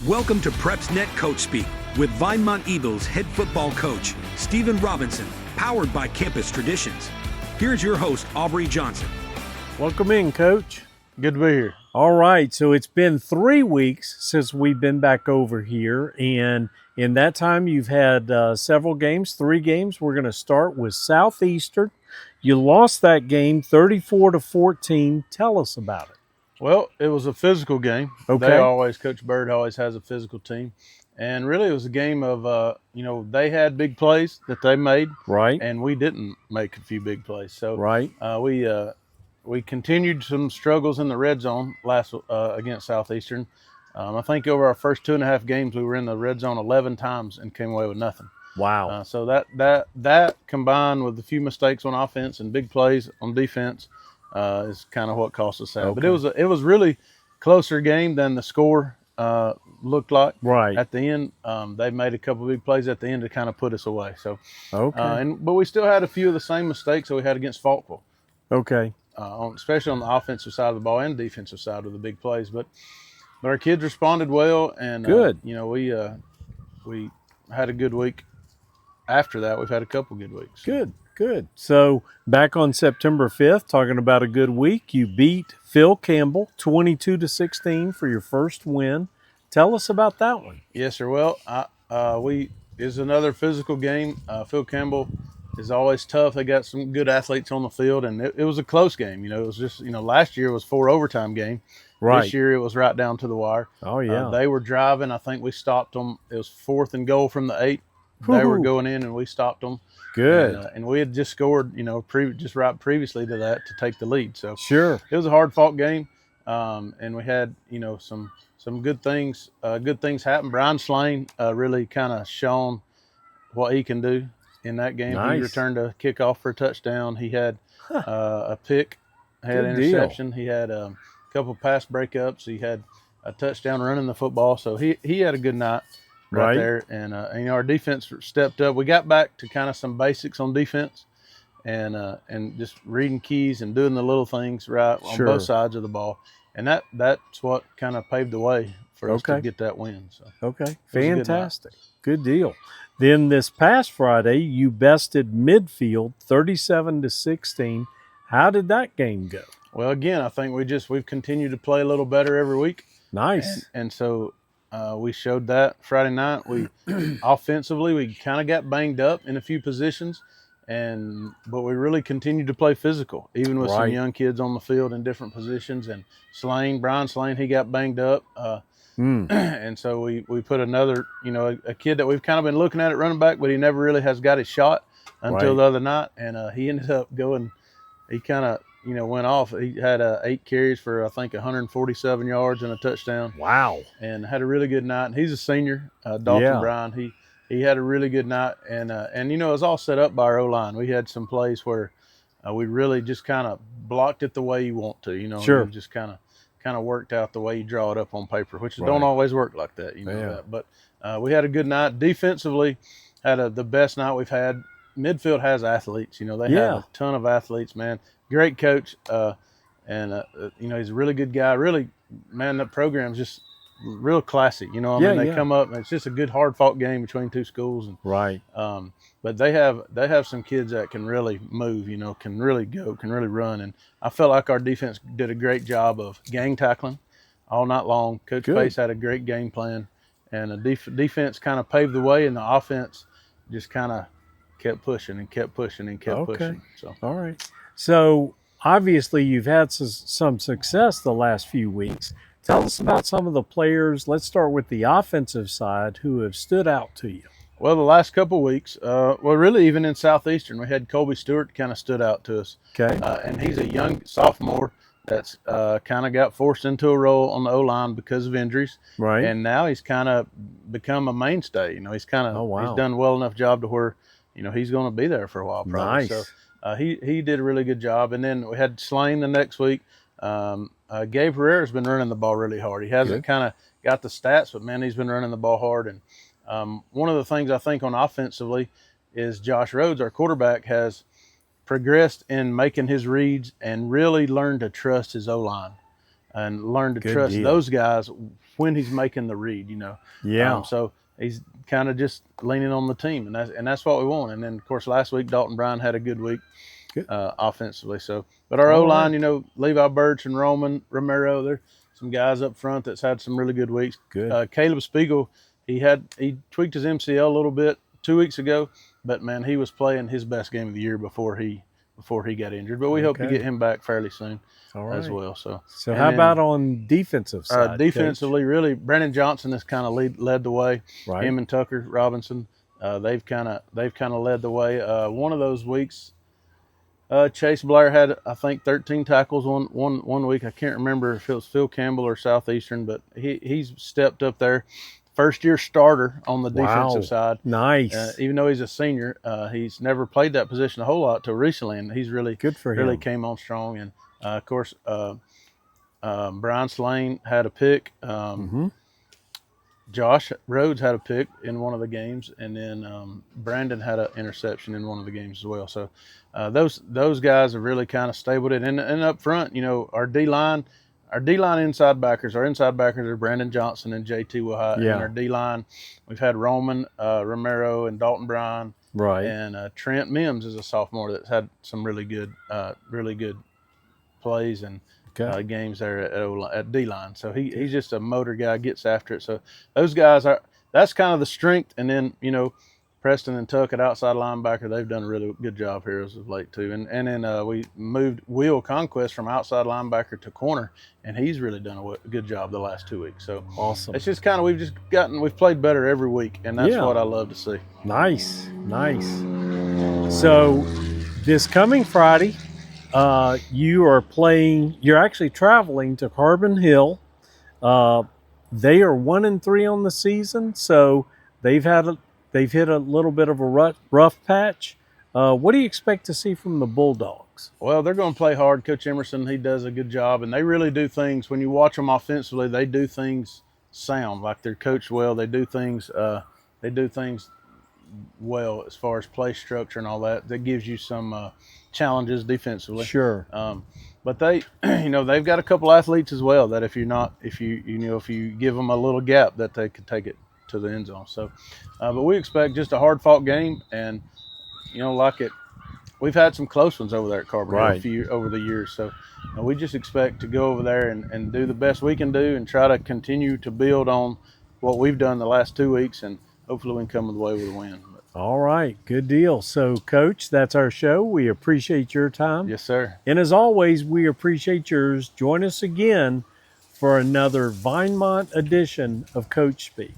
Welcome to PrepsNet Coach Speak with Vinemont Eagles head football coach Stephen Robinson, powered by Campus Traditions. Here's your host, Aubrey Johnson. Welcome in, Coach. Good to be here. All right, so it's been 3 weeks since we've been back over here, and in that time you've had several games, 3 games. We're going to start with Southeastern. You lost that game 34-14. Tell us about it. Well, it was a physical game. Okay. Coach Bird always has a physical team. And really it was a game of, they had big plays that they made. Right. And we didn't make a few big plays. So Right. We continued some struggles in the red zone against Southeastern. I think over our first 2.5 games, we were in the red zone 11 times and came away with nothing. Wow. So that combined with a few mistakes on offense and big plays on defense is kind of what cost us that. Okay. But it was really closer game than the score looked like. Right. At the end, they made a couple of big plays at the end to kind of put us away. So Okay. but we still had a few of the same mistakes that we had against Falkville. Okay. Especially on the offensive side of the ball and defensive side with the big plays. But our kids responded well, and Good. We had a good week. After that, we've had a couple good weeks. Good. So back on September 5th, talking about a good week, you beat Phil Campbell 22-16 for your first win. Tell us about that one. Yes, sir. Well, it's another physical game. Phil Campbell is always tough. They got some good athletes on the field, and it was a close game. It was just, last year was 4 overtime game. Right. This year it was right down to the wire. Oh, yeah. They were driving. I think we stopped them. It was 4th and goal from the 8. They were going in, and we stopped them. Good. And we had just scored, just right previously to that to take the lead. So Sure. it was a hard-fought game, and we had, some good things happen. Brian Slane really kind of shown what he can do in that game. Nice. He returned a kickoff for a touchdown. He had a pick, had an Good deal. interception. He had a couple pass breakups. He had a touchdown running the football. So he had a good night right there. And our defense stepped up. We got back to kind of some basics on defense, and just reading keys and doing the little things right on Sure. both sides of the ball. And that's what kind of paved the way for us to Okay. get that win. So Okay. was a good night. Fantastic. Good deal. Then this past Friday, you bested Midfield 37-16. How did that game go? Well, again, I think we've continued to play a little better every week. Nice. And so we showed that Friday night. We offensively, we kind of got banged up in a few positions, but we really continued to play physical, even with some Right. young kids on the field in different positions. And Brian Slane, he got banged up. And so we put another, a kid that we've kind of been looking at running back, but he never really has got his shot until Right. the other night. And he ended up going, he kind of, went off. He had 8 carries for, I think, 147 yards and a touchdown, Wow. and had a really good night. And he's a senior, Dalton Yeah. Bryan. He had a really good night. And it was all set up by our O-line. We had some plays where we really just kind of blocked it the way you want to, Sure. and just kind of worked out the way you draw it up on paper, which Right. don't always work like that, Yeah. that. But we had a good night. Defensively, had the best night we've had. Midfield has athletes. They have a ton of athletes, man. Great coach, and he's a really good guy. Really, man, that program's just real classy. They come up, and it's just a good, hard-fought game between 2 schools. And Right. but they have some kids that can really move, can really go, can really run. And I felt like our defense did a great job of gang tackling all night long. Coach Good. Pace had a great game plan, and the defense kind of paved the way, and the offense just kind of kept pushing and kept pushing and kept Okay. pushing. So All right. So obviously you've had some success the last few weeks. Tell us about some of the players. Let's start with the offensive side who have stood out to you. well, the last couple of weeks, really even in Southeastern, we had Colby Stewart kind of stood out to us. Okay. And he's a young sophomore that's kind of got forced into a role on the O-line because of injuries. Right. And now he's kind of become a mainstay. He's kind of Oh, wow. he's done well enough job to where, he's going to be there for a while probably. Nice. So he did a really good job. And then we had Slane the next week. Gabe Herrera's been running the ball really hard. He hasn't kind of got the stats, but, man, he's been running the ball hard. And one of the things I think on offensively is Josh Rhodes, our quarterback, has progressed in making his reads and really learned to trust his O-line. and learn to Good trust deal. those guys when he's making the read. Yeah. So he's kind of just leaning on the team, and that's what we want. And then of course last week Dalton Bryan had a good week offensively. So, but our O-line, Levi Birch and Roman Romero, there's some guys up front that's had some really good weeks. Good. Caleb Spiegel, he tweaked his MCL a little bit 2 weeks ago, but man, he was playing his best game of the year before he got injured. But we hope to get him back fairly soon as well. So how about on defensive side? Defensively, really, Brandon Johnson has kind of led the way. Right. Him and Tucker Robinson, they've kind of led the way. One of those weeks, Chase Blair had, I think, 13 tackles one week. I can't remember if it was Phil Campbell or Southeastern, but he's stepped up there. First-year starter on the defensive side. Nice. Even though he's a senior, he's never played that position a whole lot till recently, and he's really good for him. Really came on strong. And of course, Brian Slane had a pick. Josh Rhodes had a pick in one of the games, and then Brandon had an interception in one of the games as well. So those guys have really kind of stabled it. And up front, our D-line inside backers are Brandon Johnson and JT Wilhite. Yeah. And our D-line, we've had Roman Romero and Dalton Bryan. Right. And Trent Mims is a sophomore that's had some really good plays and games there at D-line. So he's just a motor guy, gets after it. So those guys that's kind of the strength. And then, Preston and Tuck at outside linebacker, they've done a really good job here as of late too. And then we moved Will Conquest from outside linebacker to corner, and he's really done a good job the last 2 weeks. So awesome. It's just kind of we've played better every week, and that's what I love to see. Nice. So this coming Friday, you're actually traveling to Carbon Hill. They are 1-3 on the season, so they've hit a little bit of a rough patch. What do you expect to see from the Bulldogs? Well, they're going to play hard. Coach Emerson, he does a good job, and they really do things. When you watch them offensively, they do things sound, like they're coached well. They do things well as far as play structure and all that. That gives you some challenges defensively. Sure. But they, they've got a couple athletes as well that if you give them a little gap, that they could take it to the end zone. So, but we expect just a hard-fought game, and we've had some close ones over there at Carbon Hill over the years. So we just expect to go over there and do the best we can do and try to continue to build on what we've done the last 2 weeks, and hopefully we can come away with a win. All right, good deal. So, Coach, that's our show. We appreciate your time. Yes, sir. And as always, we appreciate yours. Join us again for another Vinemont edition of Coach Speak.